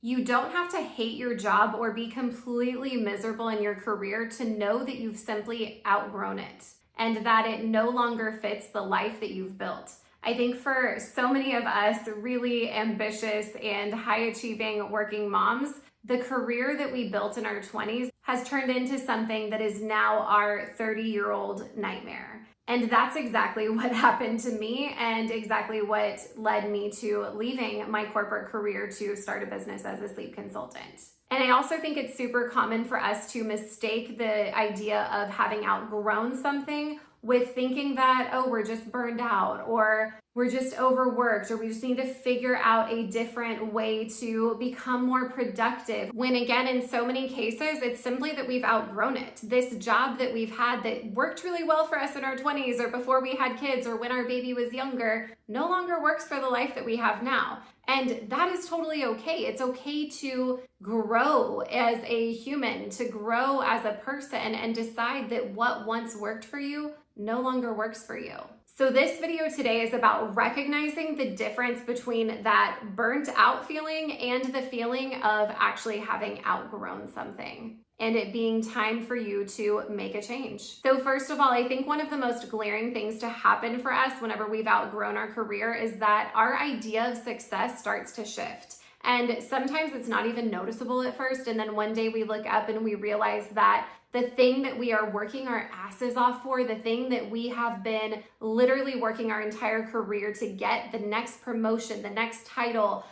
You don't have to hate your job or be completely miserable in your career to know that you've simply outgrown it and that it no longer fits the life that you've built. I think for so many of us really ambitious and high achieving working moms, the career that we built in our 20s has turned into something that is now our 30-year-old nightmare. And that's exactly what happened to me and exactly what led me to leaving my corporate career to start a business as a sleep consultant. And I also think it's super common for us to mistake the idea of having outgrown something with thinking that, oh, we're just burned out or we're just overworked or we just need to figure out a different way to become more productive. When again, in so many cases, it's simply that we've outgrown it. This job that we've had that worked really well for us in our 20s or before we had kids or when our baby was younger no longer works for the life that we have now. And that is totally okay. It's okay to grow as a human, to grow as a person and decide that what once worked for you no longer works for you. So this video today is about recognizing the difference between that burnt out feeling and the feeling of actually having outgrown something and it being time for you to make a change. So first of all, I think one of the most glaring things to happen for us whenever we've outgrown our career is that our idea of success starts to shift. And sometimes it's not even noticeable at first. And then one day we look up and we realize that the thing that we are working our asses off for, the thing that we have been literally working our entire career to get, the next promotion, the next title,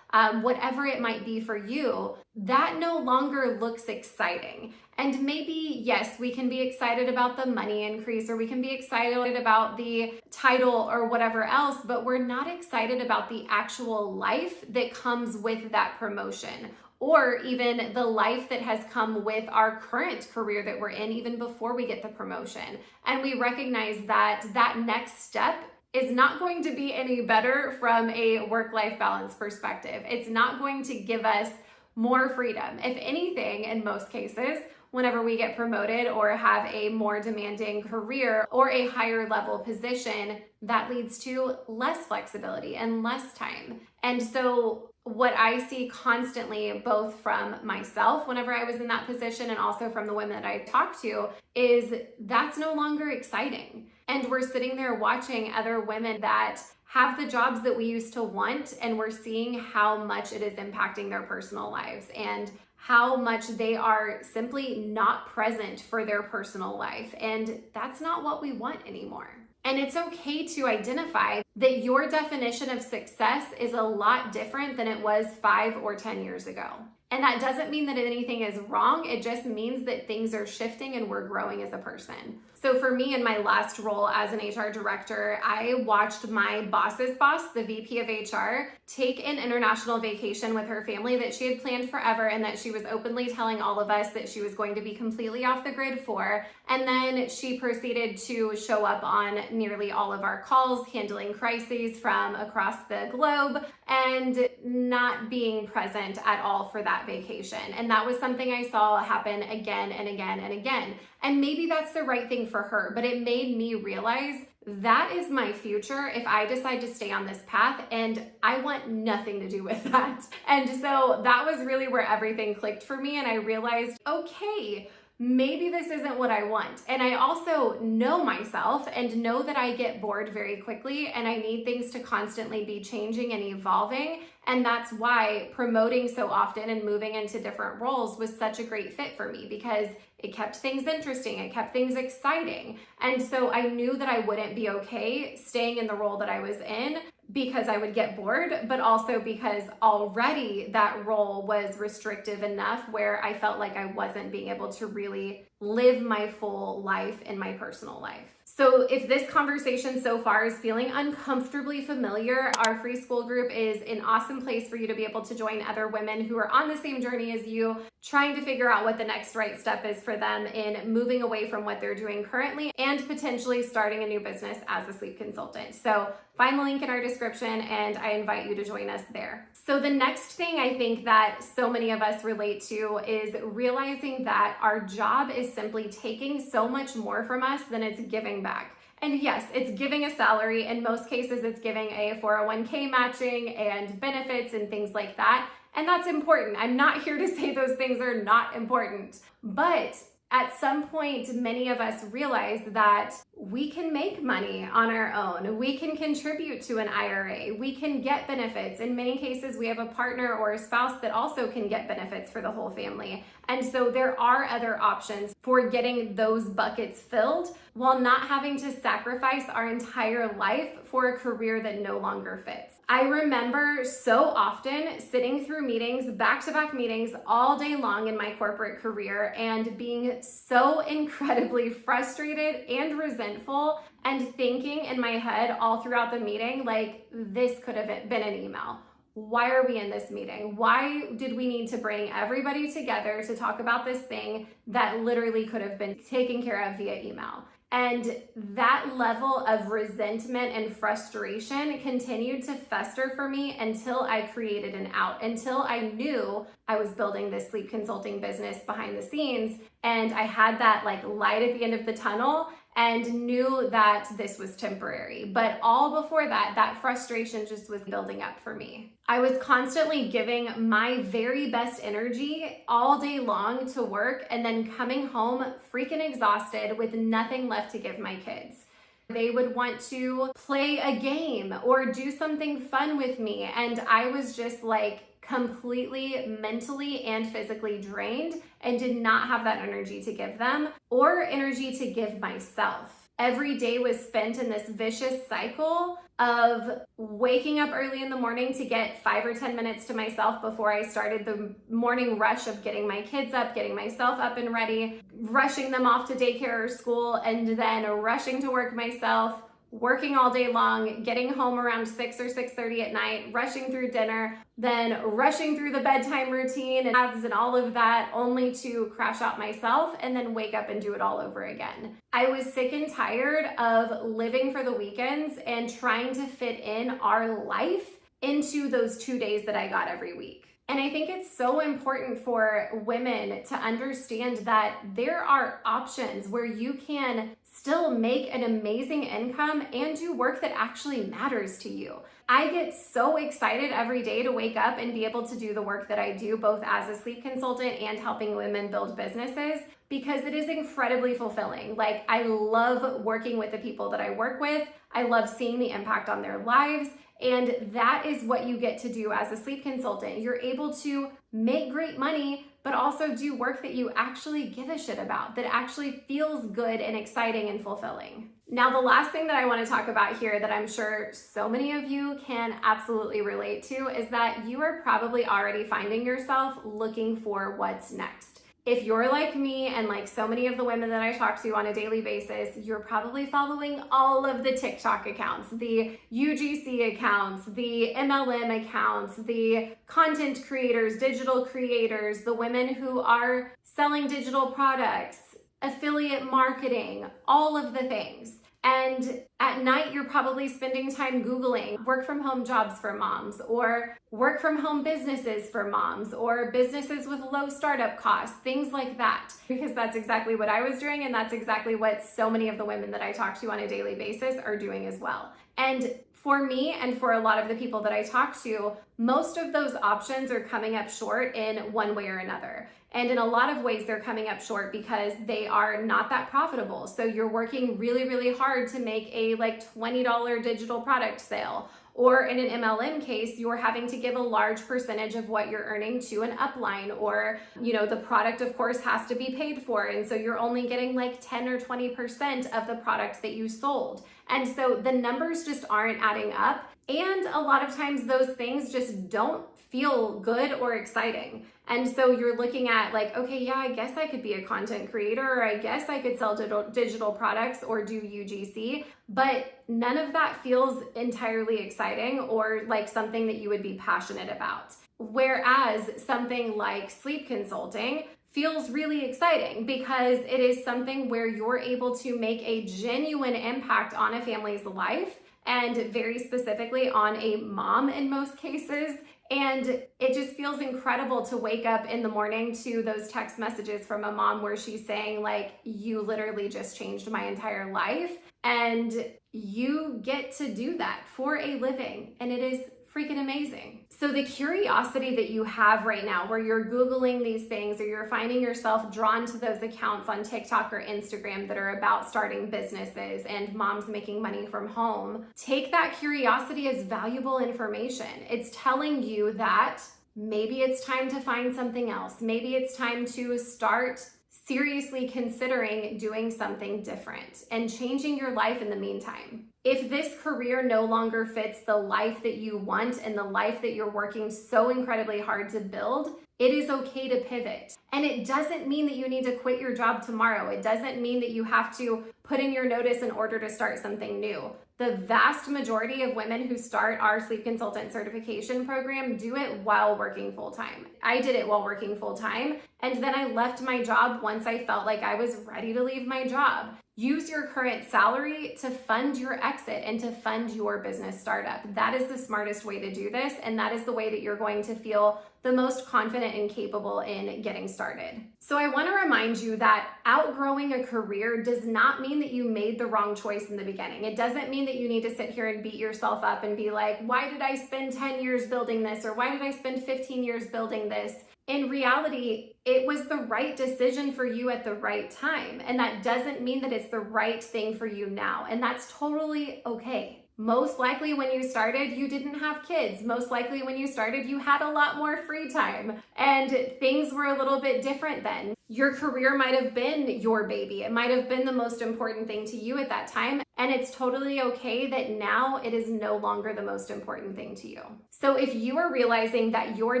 whatever it might be for you, that no longer looks exciting. And maybe, yes, we can be excited about the money increase or we can be excited about the title or whatever else, but we're not excited about the actual life that comes with that promotion or even the life that has come with our current career that we're in even before we get the promotion. And we recognize that that next step is not going to be any better from a work-life balance perspective. It's not going to give us more freedom. If anything, in most cases, whenever we get promoted or have a more demanding career or a higher level position, that leads to less flexibility and less time. And so what I see constantly, both from myself whenever I was in that position and also from the women that I talk to, is that's no longer exciting. And we're sitting there watching other women that have the jobs that we used to want, and we're seeing how much it is impacting their personal lives and how much they are simply not present for their personal life. And that's not what we want anymore. And it's okay to identify that your definition of success is a lot different than it was 5 or 10 years ago. And that doesn't mean that anything is wrong. It just means that things are shifting and we're growing as a person. So for me, in my last role as an HR director, I watched my boss's boss, the VP of HR, take an international vacation with her family that she had planned forever and that she was openly telling all of us that she was going to be completely off the grid for. And then she proceeded to show up on nearly all of our calls, handling crises from across the globe and not being present at all for that vacation. And that was something I saw happen again and again and again. And maybe that's the right thing for her, but it made me realize that is my future if I decide to stay on this path, and I want nothing to do with that. And so that was really where everything clicked for me, and I realized, okay, maybe this isn't what I want. And I also know myself and know that I get bored very quickly and I need things to constantly be changing and evolving. And that's why promoting so often and moving into different roles was such a great fit for me because it kept things interesting, it kept things exciting. And so I knew that I wouldn't be okay staying in the role that I was in because I would get bored, but also because already that role was restrictive enough where I felt like I wasn't being able to really live my full life in my personal life. So if this conversation so far is feeling uncomfortably familiar, our free school group is an awesome place for you to be able to join other women who are on the same journey as you, trying to figure out what the next right step is for them in moving away from what they're doing currently and potentially starting a new business as a sleep consultant. So find the link in our description and I invite you to join us there. So the next thing I think that so many of us relate to is realizing that our job is simply taking so much more from us than it's giving back. And yes, it's giving a salary. In most cases, it's giving a 401k matching and benefits and things like that. And that's important. I'm not here to say those things are not important, but at some point, many of us realize that we can make money on our own. We can contribute to an IRA. We can get benefits. In many cases, we have a partner or a spouse that also can get benefits for the whole family. And so there are other options for getting those buckets filled while not having to sacrifice our entire life for a career that no longer fits. I remember so often sitting through meetings, back-to-back meetings all day long in my corporate career and being so incredibly frustrated and resentful and thinking in my head all throughout the meeting, like, this could have been an email. Why are we in this meeting? Why did we need to bring everybody together to talk about this thing that literally could have been taken care of via email? And that level of resentment and frustration continued to fester for me until I created an out, until I knew I was building this sleep consulting business behind the scenes. And I had that like light at the end of the tunnel and knew that this was temporary. But all before that, that frustration just was building up for me. I was constantly giving my very best energy all day long to work and then coming home freaking exhausted with nothing left to give my kids. They would want to play a game or do something fun with me. And I was just like completely mentally and physically drained and did not have that energy to give them or energy to give myself. Every day was spent in this vicious cycle of waking up early in the morning to get 5 or 10 minutes to myself before I started the morning rush of getting my kids up, getting myself up and ready, rushing them off to daycare or school, and then rushing to work myself, working all day long, getting home around 6 or 6:30 at night, rushing through dinner, then rushing through the bedtime routine and all of that, only to crash out myself and then wake up and do it all over again. I was sick and tired of living for the weekends and trying to fit in our life into those 2 days that I got every week. And I think it's so important for women to understand that there are options where you can still make an amazing income and do work that actually matters to you. I get so excited every day to wake up and be able to do the work that I do, both as a sleep consultant and helping women build businesses, because it is incredibly fulfilling. Like, I love working with the people that I work with. I love seeing the impact on their lives. And that is what you get to do as a sleep consultant. You're able to make great money, but also do work that you actually give a shit about, that actually feels good and exciting and fulfilling. Now, the last thing that I want to talk about here that I'm sure so many of you can absolutely relate to is that you are probably already finding yourself looking for what's next. If you're like me and like so many of the women that I talk to on a daily basis, you're probably following all of the TikTok accounts, the UGC accounts, the MLM accounts, the content creators, digital creators, the women who are selling digital products, affiliate marketing, all of the things. And at night, you're probably spending time Googling work from home jobs for moms, or work from home businesses for moms, or businesses with low startup costs, things like that. Because that's exactly what I was doing, and that's exactly what so many of the women that I talk to on a daily basis are doing as well. And for me and for a lot of the people that I talk to, most of those options are coming up short in one way or another. And in a lot of ways, they're coming up short because they are not that profitable. So you're working really, really hard to make a like $20 digital product sale. Or in an MLM case, you're having to give a large percentage of what you're earning to an upline, or, the product of course has to be paid for. And so you're only getting like 10 or 20% of the product that you sold. And so the numbers just aren't adding up. And a lot of times those things just don't feel good or exciting. And so you're looking at like, okay, yeah, I guess I could be a content creator, or I guess I could sell digital products or do UGC, but none of that feels entirely exciting or like something that you would be passionate about. Whereas something like sleep consulting feels really exciting because it is something where you're able to make a genuine impact on a family's life, and very specifically on a mom in most cases. And it just feels incredible to wake up in the morning to those text messages from a mom where she's saying like, you literally just changed my entire life. And you get to do that for a living. And it is freaking amazing. So the curiosity that you have right now, where you're Googling these things or you're finding yourself drawn to those accounts on TikTok or Instagram that are about starting businesses and moms making money from home, take that curiosity as valuable information. It's telling you that maybe it's time to find something else. Maybe it's time to start seriously considering doing something different and changing your life in the meantime. If this career no longer fits the life that you want and the life that you're working so incredibly hard to build, it is okay to pivot. And it doesn't mean that you need to quit your job tomorrow. It doesn't mean that you have to put in your notice in order to start something new. The vast majority of women who start our sleep consultant certification program do it while working full-time. I did it while working full-time, and then I left my job once I felt like I was ready to leave my job. Use your current salary to fund your exit and to fund your business startup. That is the smartest way to do this, and that is the way that you're going to feel the most confident and capable in getting started. So I want to remind you that outgrowing a career does not mean that you made the wrong choice in the beginning. It doesn't mean that you need to sit here and beat yourself up and be like, why did I spend 10 years building this? Or why did I spend 15 years building this? In reality, it was the right decision for you at the right time. And that doesn't mean that it's the right thing for you now. And that's totally okay. Most likely when you started, you didn't have kids. Most likely when you started, you had a lot more free time and things were a little bit different then. Your career might have been your baby. It might have been the most important thing to you at that time. And it's totally okay that now it is no longer the most important thing to you. So if you are realizing that your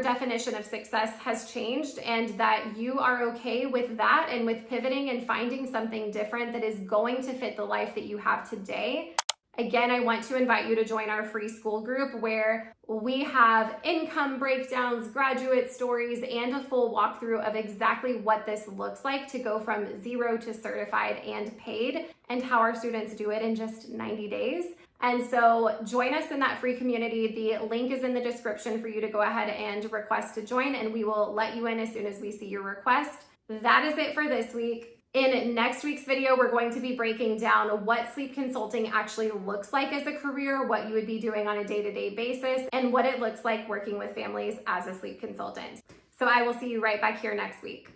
definition of success has changed and that you are okay with that and with pivoting and finding something different that is going to fit the life that you have today, again, I want to invite you to join our free school group where we have income breakdowns, graduate stories, and a full walkthrough of exactly what this looks like to go from 0 to certified and paid, and how our students do it in just 90 days. And so join us in that free community. The link is in the description for you to go ahead and request to join, and we will let you in as soon as we see your request. That is it for this week. In next week's video, we're going to be breaking down what sleep consulting actually looks like as a career, what you would be doing on a day-to-day basis, and what it looks like working with families as a sleep consultant. So I will see you right back here next week.